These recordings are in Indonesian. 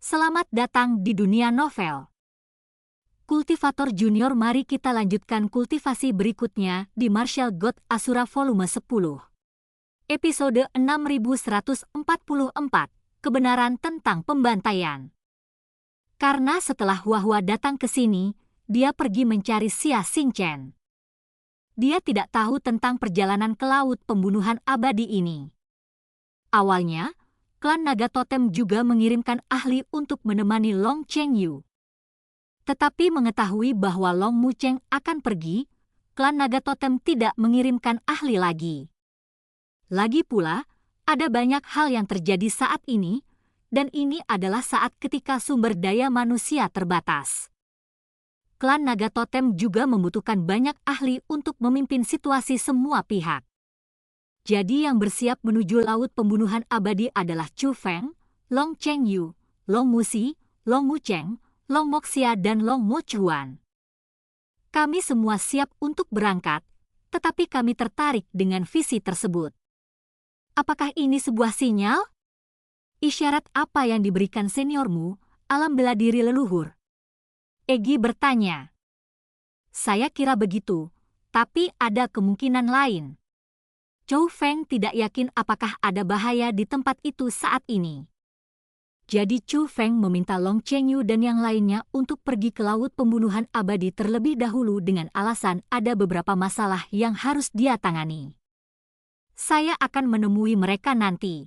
Selamat datang di dunia novel. Kultivator Junior, mari kita lanjutkan kultivasi berikutnya di Martial God Asura volume 10. Episode 6144, Kebenaran tentang Pembantaian. Karena setelah Huahua datang ke sini, dia pergi mencari Xia Xingchen. Dia tidak tahu tentang perjalanan ke laut pembunuhan abadi ini. Awalnya, klan Naga Totem juga mengirimkan ahli untuk menemani Long Chengyu. Tetapi mengetahui bahwa Long Mucheng akan pergi, klan Naga Totem tidak mengirimkan ahli lagi. Lagi pula, ada banyak hal yang terjadi saat ini, dan ini adalah saat ketika sumber daya manusia terbatas. Klan Naga Totem juga membutuhkan banyak ahli untuk memimpin situasi semua pihak. Jadi yang bersiap menuju laut pembunuhan abadi adalah Chu Feng, Long Chengyu, Long Muxi, Long Mucheng, Long Moxia, dan Long Mochuan. Kami semua siap untuk berangkat, tetapi kami tertarik dengan visi tersebut. Apakah ini sebuah sinyal? Isyarat apa yang diberikan seniormu, alam bela diri leluhur? Egi bertanya. Saya kira begitu, tapi ada kemungkinan lain. Chu Feng tidak yakin apakah ada bahaya di tempat itu saat ini. Jadi Chu Feng meminta Long Chengyu dan yang lainnya untuk pergi ke laut pembunuhan abadi terlebih dahulu dengan alasan ada beberapa masalah yang harus dia tangani. Saya akan menemui mereka nanti.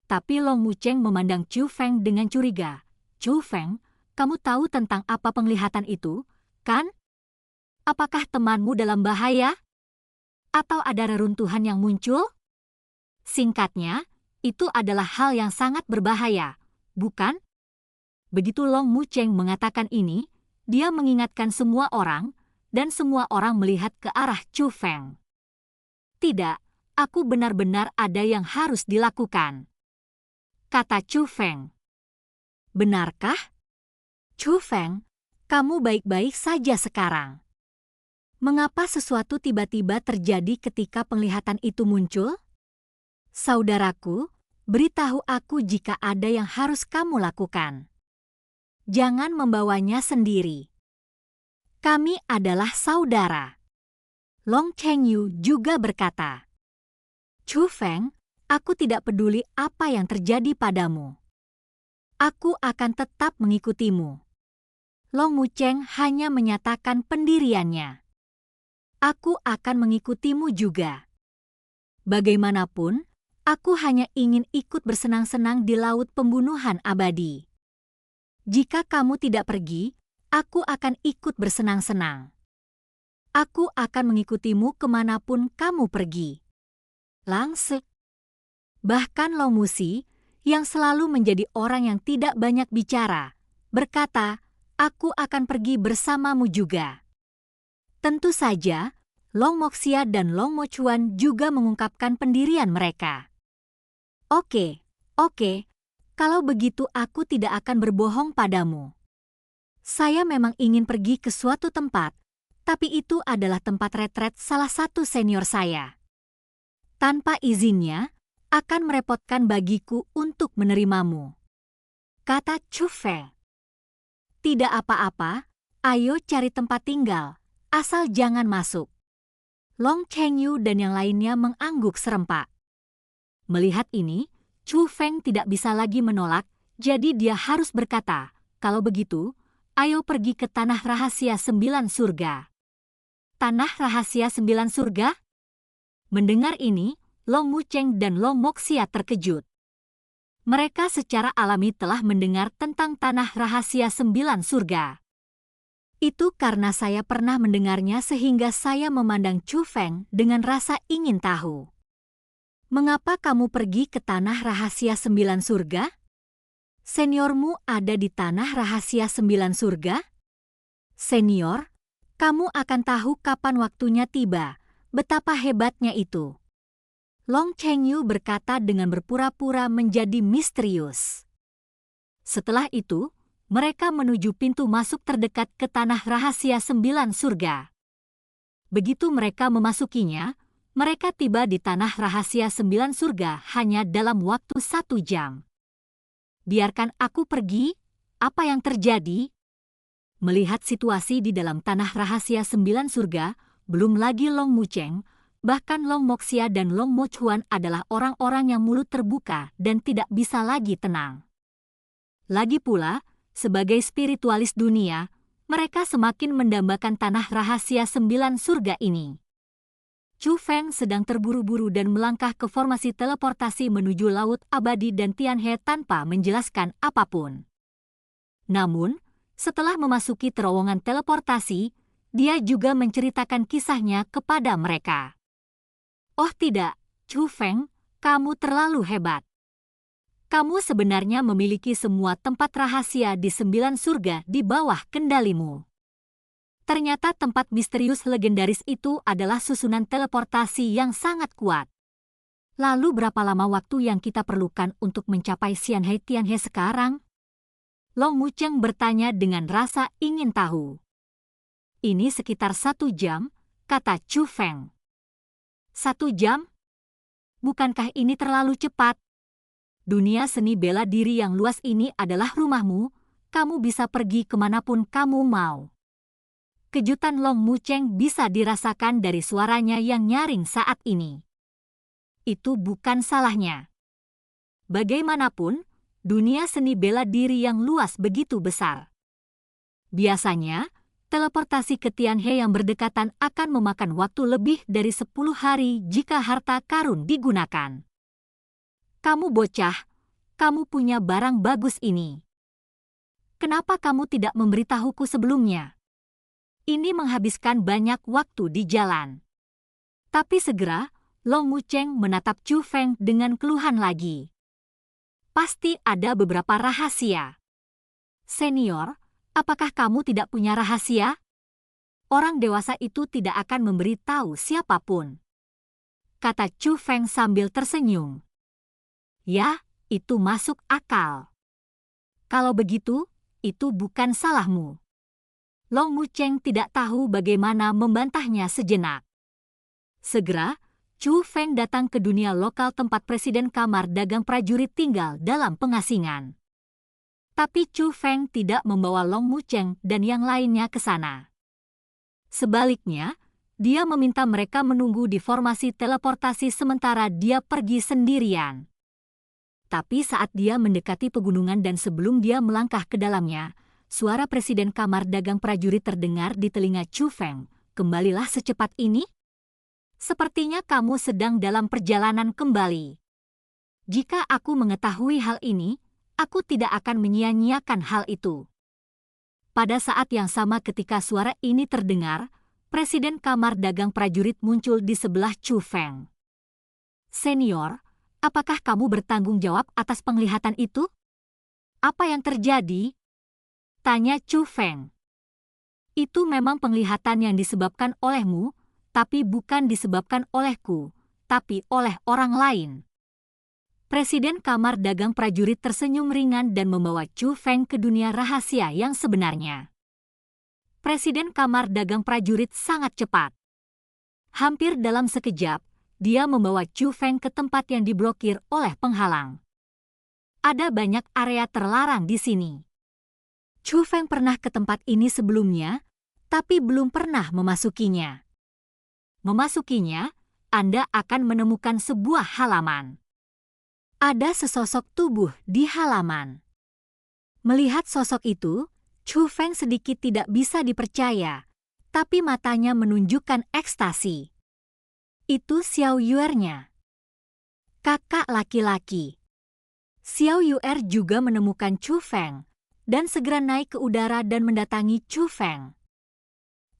Tapi Long Mucheng memandang Chu Feng dengan curiga. Chu Feng, kamu tahu tentang apa penglihatan itu, kan? Apakah temanmu dalam bahaya? Atau ada reruntuhan yang muncul? Singkatnya, itu adalah hal yang sangat berbahaya, bukan? Begitu Long Mucheng mengatakan ini, dia mengingatkan semua orang, dan semua orang melihat ke arah Chu Feng. Tidak, aku benar-benar ada yang harus dilakukan, kata Chu Feng. Benarkah? Chu Feng, kamu baik-baik saja sekarang. Mengapa sesuatu tiba-tiba terjadi ketika penglihatan itu muncul? Saudaraku, beritahu aku jika ada yang harus kamu lakukan. Jangan membawanya sendiri. Kami adalah saudara. Long Chengyu juga berkata. Chu Feng, aku tidak peduli apa yang terjadi padamu. Aku akan tetap mengikutimu. Long Mucheng hanya menyatakan pendiriannya. Aku akan mengikutimu juga. Bagaimanapun, aku hanya ingin ikut bersenang-senang di laut pembunuhan abadi. Jika kamu tidak pergi, aku akan ikut bersenang-senang. Aku akan mengikutimu kemanapun kamu pergi. Langsung. Bahkan Long Muxi, yang selalu menjadi orang yang tidak banyak bicara, berkata, aku akan pergi bersamamu juga. Tentu saja, Long Moxia dan Long Mochuan juga mengungkapkan pendirian mereka. Oke, kalau begitu aku tidak akan berbohong padamu. Saya memang ingin pergi ke suatu tempat, tapi itu adalah tempat retret salah satu senior saya. Tanpa izinnya, akan merepotkan bagiku untuk menerimamu, kata Chu Feng. Tidak apa-apa, ayo cari tempat tinggal. Asal jangan masuk. Long Chengyu dan yang lainnya mengangguk serempak. Melihat ini, Chu Feng tidak bisa lagi menolak, jadi dia harus berkata, kalau begitu, ayo pergi ke Tanah Rahasia 9 Surga. Tanah Rahasia 9 Surga? Mendengar ini, Long Mucheng dan Long Moxia terkejut. Mereka secara alami telah mendengar tentang Tanah Rahasia 9 Surga. Itu karena saya pernah mendengarnya sehingga saya memandang Chu Feng dengan rasa ingin tahu. Mengapa kamu pergi ke Tanah Rahasia 9 Surga? Seniormu ada di Tanah Rahasia 9 Surga? Senior, kamu akan tahu kapan waktunya tiba, betapa hebatnya itu. Long Chengyu berkata dengan berpura-pura menjadi misterius. Setelah itu, mereka menuju pintu masuk terdekat ke Tanah Rahasia 9 Surga. Begitu mereka memasukinya, mereka tiba di Tanah Rahasia 9 Surga hanya dalam waktu 1 jam. biarkan aku pergi, apa yang terjadi? Melihat situasi di dalam tanah rahasia 9 surga, belum lagi Long Mucheng, bahkan Long Moxia dan Long Mochuan adalah orang-orang yang mulut terbuka dan tidak bisa lagi tenang. Lagi pula, sebagai spiritualis dunia, mereka semakin mendambakan tanah rahasia 9 surga ini. Chu Feng sedang terburu-buru dan melangkah ke formasi teleportasi menuju Laut Abadi dan Tianhe tanpa menjelaskan apapun. Namun, setelah memasuki terowongan teleportasi, dia juga menceritakan kisahnya kepada mereka. Oh tidak, Chu Feng, kamu terlalu hebat. Kamu sebenarnya memiliki semua tempat rahasia di 9 surga di bawah kendalimu. Ternyata tempat misterius legendaris itu adalah susunan teleportasi yang sangat kuat. Lalu berapa lama waktu yang kita perlukan untuk mencapai Xianhe Tianhe sekarang? Long Mucheng bertanya dengan rasa ingin tahu. Ini sekitar 1 jam, kata Chu Feng. 1 jam? Bukankah ini terlalu cepat? Dunia seni bela diri yang luas ini adalah rumahmu, kamu bisa pergi kemanapun kamu mau. Kejutan Long Mucheng bisa dirasakan dari suaranya yang nyaring saat ini. Itu bukan salahnya. Bagaimanapun, dunia seni bela diri yang luas begitu besar. Biasanya, teleportasi ke Tianhe yang berdekatan akan memakan waktu lebih dari 10 hari jika harta karun digunakan. Kamu bocah, kamu punya barang bagus ini. Kenapa kamu tidak memberitahuku sebelumnya? Ini menghabiskan banyak waktu di jalan. Tapi segera, Long Mucheng menatap Chu Feng dengan keluhan lagi. Pasti ada beberapa rahasia. Senior, apakah kamu tidak punya rahasia? Orang dewasa itu tidak akan memberitahu siapapun, kata Chu Feng sambil tersenyum. Ya, itu masuk akal. Kalau begitu, itu bukan salahmu. Long Mucheng tidak tahu bagaimana membantahnya sejenak. Segera, Chu Feng datang ke dunia lokal tempat Presiden Kamar Dagang Prajurit tinggal dalam pengasingan. Tapi Chu Feng tidak membawa Long Mucheng dan yang lainnya ke sana. Sebaliknya, dia meminta mereka menunggu di formasi teleportasi sementara dia pergi sendirian. Tapi saat dia mendekati pegunungan dan sebelum dia melangkah ke dalamnya, suara Presiden Kamar Dagang Prajurit terdengar di telinga Chu Feng. Kembalilah secepat ini? Sepertinya kamu sedang dalam perjalanan kembali. Jika aku mengetahui hal ini, aku tidak akan menyia-nyiakan hal itu. Pada saat yang sama ketika suara ini terdengar, Presiden Kamar Dagang Prajurit muncul di sebelah Chu Feng. Senior, apakah kamu bertanggung jawab atas penglihatan itu? Apa yang terjadi? Tanya Chu Feng. Itu memang penglihatan yang disebabkan olehmu, tapi bukan disebabkan olehku, tapi oleh orang lain. Presiden Kamar Dagang Prajurit tersenyum ringan dan membawa Chu Feng ke dunia rahasia yang sebenarnya. Presiden Kamar Dagang Prajurit sangat cepat. Hampir dalam sekejap, dia membawa Chu Feng ke tempat yang diblokir oleh penghalang. Ada banyak area terlarang di sini. Chu Feng pernah ke tempat ini sebelumnya, tapi belum pernah memasukinya. Memasukinya, Anda akan menemukan sebuah halaman. Ada sesosok tubuh di halaman. Melihat sosok itu, Chu Feng sedikit tidak bisa dipercaya, tapi matanya menunjukkan ekstasi. Itu Xiao Yuernya, kakak laki-laki. Xiao Yuer juga menemukan Chu Feng, dan segera naik ke udara dan mendatangi Chu Feng.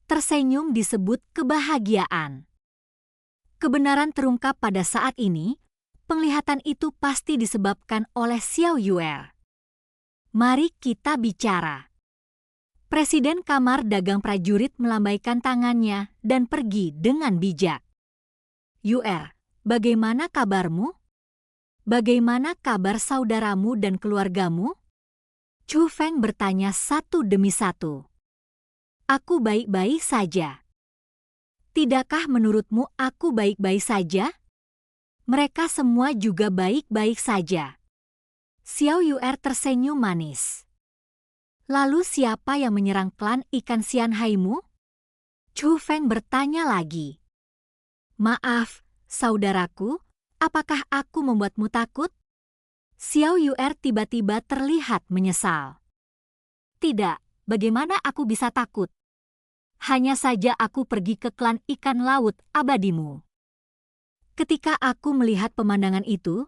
Tersenyum disebut kebahagiaan. Kebenaran terungkap pada saat ini, penglihatan itu pasti disebabkan oleh Xiao Yuer. Mari kita bicara. Presiden Kamar Dagang Prajurit melambaikan tangannya dan pergi dengan bijak. Yuer, bagaimana kabarmu? Bagaimana kabar saudaramu dan keluargamu? Chu Feng bertanya satu demi satu. Aku baik-baik saja. Tidakkah menurutmu aku baik-baik saja? Mereka semua juga baik-baik saja. Xiao Yuer tersenyum manis. Lalu siapa yang menyerang klan ikan Xian Haimu? Chu Feng bertanya lagi. Maaf, saudaraku, apakah aku membuatmu takut? Xiao Yuer tiba-tiba terlihat menyesal. Tidak, bagaimana aku bisa takut? Hanya saja aku pergi ke klan ikan laut abadimu. Ketika aku melihat pemandangan itu,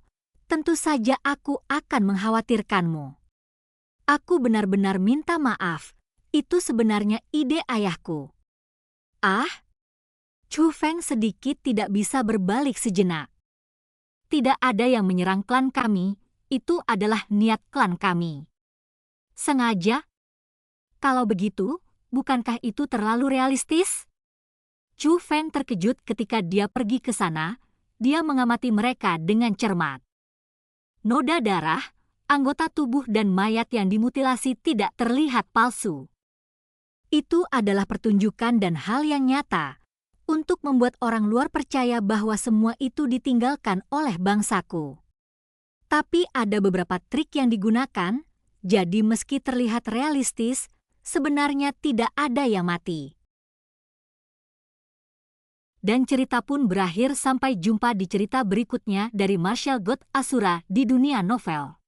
tentu saja aku akan mengkhawatirkanmu. Aku benar-benar minta maaf, itu sebenarnya ide ayahku. Ah? Chu Feng sedikit tidak bisa berbalik sejenak. Tidak ada yang menyerang klan kami, itu adalah niat klan kami. Sengaja? Kalau begitu, bukankah itu terlalu realistis? Chu Feng terkejut ketika dia pergi ke sana. Dia mengamati mereka dengan cermat. Noda darah, anggota tubuh dan mayat yang dimutilasi tidak terlihat palsu. Itu adalah pertunjukan dan hal yang nyata untuk membuat orang luar percaya bahwa semua itu ditinggalkan oleh bangsaku. Tapi ada beberapa trik yang digunakan, jadi meski terlihat realistis, sebenarnya tidak ada yang mati. Dan cerita pun berakhir. Sampai jumpa di cerita berikutnya dari Martial God Asura di dunia novel.